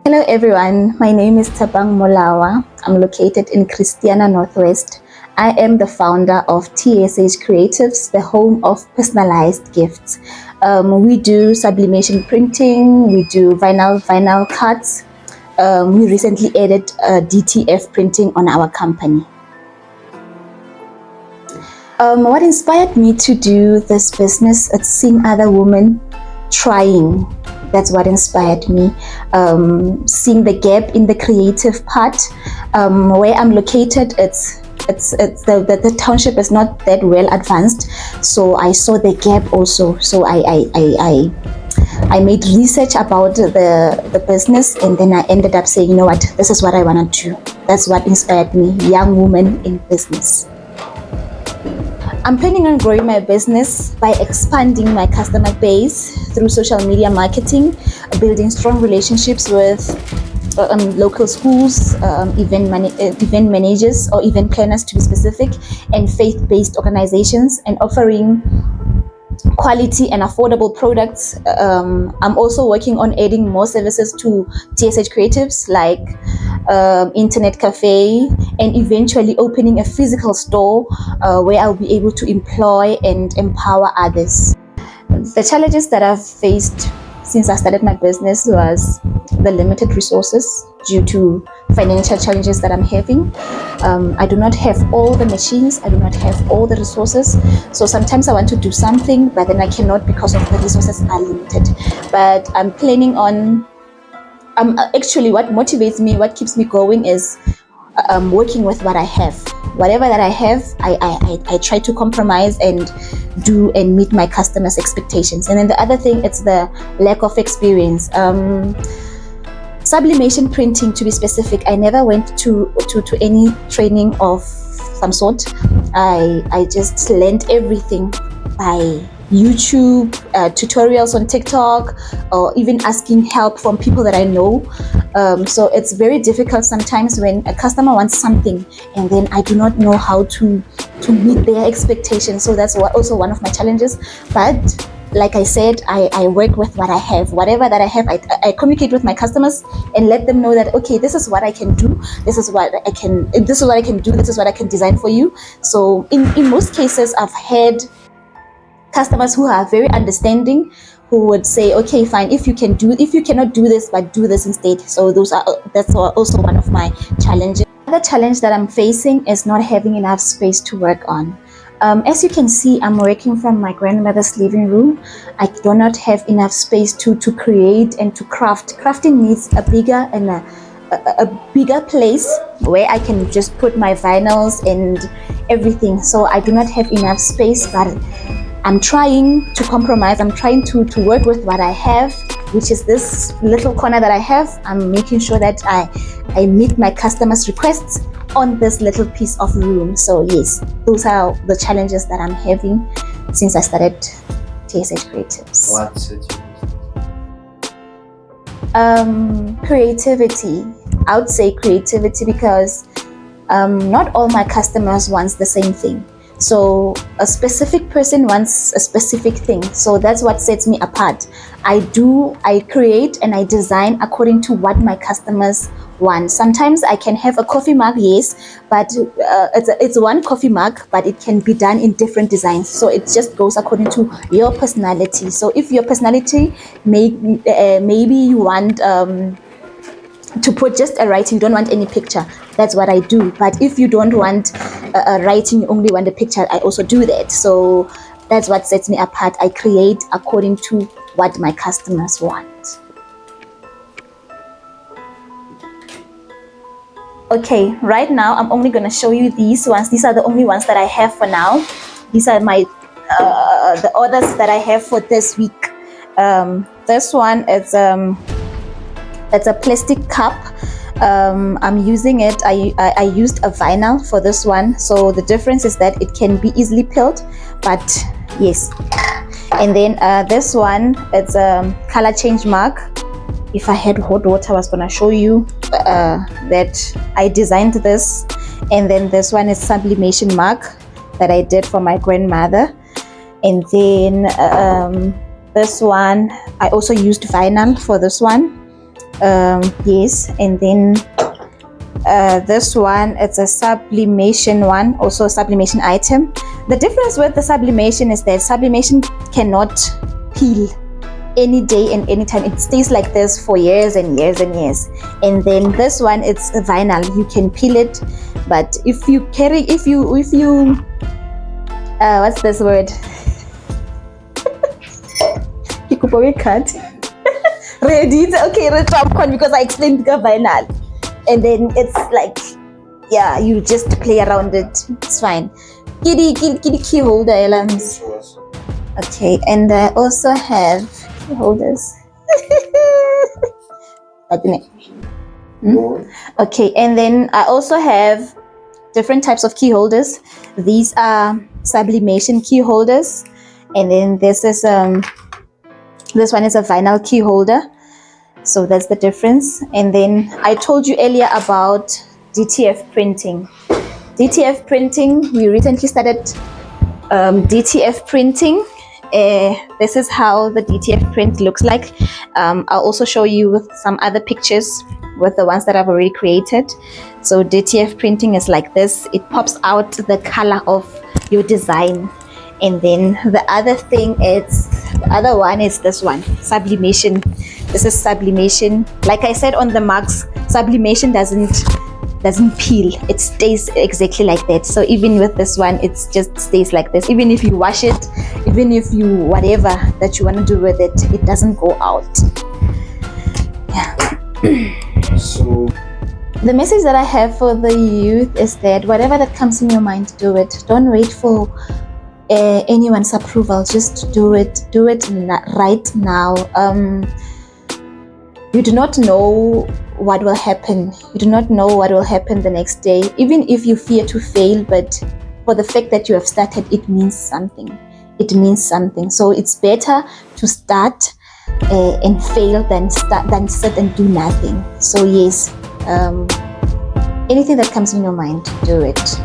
Hello everyone, my name is Tshepang Molowa. I'm located in Christiana, Northwest. I am the founder of THS Creatives, the home of personalized gifts. We do sublimation printing, we do vinyl cuts. We recently added DTF printing on our company. What inspired me to do this business is seeing other women trying. That's what inspired me. Seeing the gap in the creative part. Where I'm located, the township is not that well advanced, so I saw the gap also. So I made research about the business, and then I ended up saying, you know what, this is what I want to do. That's what inspired me, young woman in business. I'm planning on growing my business by expanding my customer base through social media marketing, building strong relationships with local schools, event managers or event planners to be specific, and faith-based organizations, and offering quality and affordable products. I'm also working on adding more services to THS Creatives, like internet cafe, and eventually opening a physical store where I'll be able to employ and empower others. The challenges that I've faced since I started my business was the limited resources due to financial challenges that I'm having. I do not have all the machines, I do not have all the resources. So sometimes I want to do something, but then I cannot because of the resources are limited. But I'm planning on, actually what motivates me, what keeps me going is working with what I have. Whatever that I have, I try to compromise and do and meet my customers' expectations. And then the other thing, it's the lack of experience. Sublimation printing, to be specific, I never went to any training of some sort. I just learned everything by YouTube, tutorials on TikTok, or even asking help from people that I know. So it's very difficult sometimes when a customer wants something and then I do not know how to meet their expectations. So that's also one of my challenges. But like I said, I work with what I have. Whatever that I have, I communicate with my customers and let them know that, okay, this is what I can do. This is what I can do. This is what I can design for you. So in most cases, I've had customers who are very understanding, who would say, okay, fine, if you cannot do this, but do this instead. So that's also one of my challenges. Another challenge that I'm facing is not having enough space to work on. As you can see, I'm working from my grandmother's living room. I do not have enough space to create and to craft. Crafting needs a bigger and a bigger place where I can just put my vinyls and everything. So I do not have enough space, but I'm trying to compromise. I'm trying to work with what I have, which is this little corner that I have. I'm making sure that I meet my customers' requests on this little piece of room. So yes, those are the challenges that I'm having since I started THS Creatives. What's it? Creativity. I would say creativity because not all my customers want the same thing. So a specific person wants a specific thing. So that's what sets me apart. I create and I design according to what my customers want. Sometimes I can have a coffee mug, yes, but it's one coffee mug, but it can be done in different designs. So it just goes according to your personality. So if your personality, maybe you want to put just a writing, you don't want any picture, that's what I do. But if you don't want a writing, you only want a picture, I also do that. So that's what sets me apart. I create according to what my customers want. Okay, right now I'm only going to show you these ones. These are the only ones that I have for now. These are my the orders that I have for this week. This one is it's a plastic cup. I'm using it. I used a vinyl for this one. So the difference is that it can be easily peeled, but yes. And then this one, it's a color change mug. If I had hot water, I was gonna show you that I designed this. And then this one is sublimation mug that I did for my grandmother. And then this one, I also used vinyl for this one. Yes, and then this one, it's a sublimation one, also a sublimation item. The difference with the sublimation is that sublimation cannot peel any day and any time. It stays like this for years and years and years. And then this one, it's vinyl. You can peel it, but if you what's this word? Ready? Okay, because I explained the vinyl. And then it's like, yeah, you just play around it. It's fine. Kitty key holder alarms. Okay, and I also have key holders. Okay, and then I also have different types of key holders. These are sublimation key holders, and then this one is a vinyl key holder. So that's the difference. And then I told you earlier about DTF printing. DTF printing, we recently started DTF printing. This is how the DTF print looks like. I'll also show you with some other pictures with the ones that I've already created. So DTF printing is like this. It pops out the color of your design. And then the other one is this one, sublimation. This is sublimation. Like I said on the mugs, sublimation doesn't peel. It stays exactly like that. So even with this one, it just stays like this. Even if you wash it, even if you whatever that you want to do with it, it doesn't go out. Yeah. So the message that I have for the youth is that whatever that comes in your mind, do it. Don't wait for anyone's approval. Just do it right now. You do not know what will happen. You do not know what will happen the next day, even if you fear to fail. But for the fact that you have started, it means something. It means something. So it's better to start and fail than sit and do nothing. So yes, anything that comes in your mind, do it.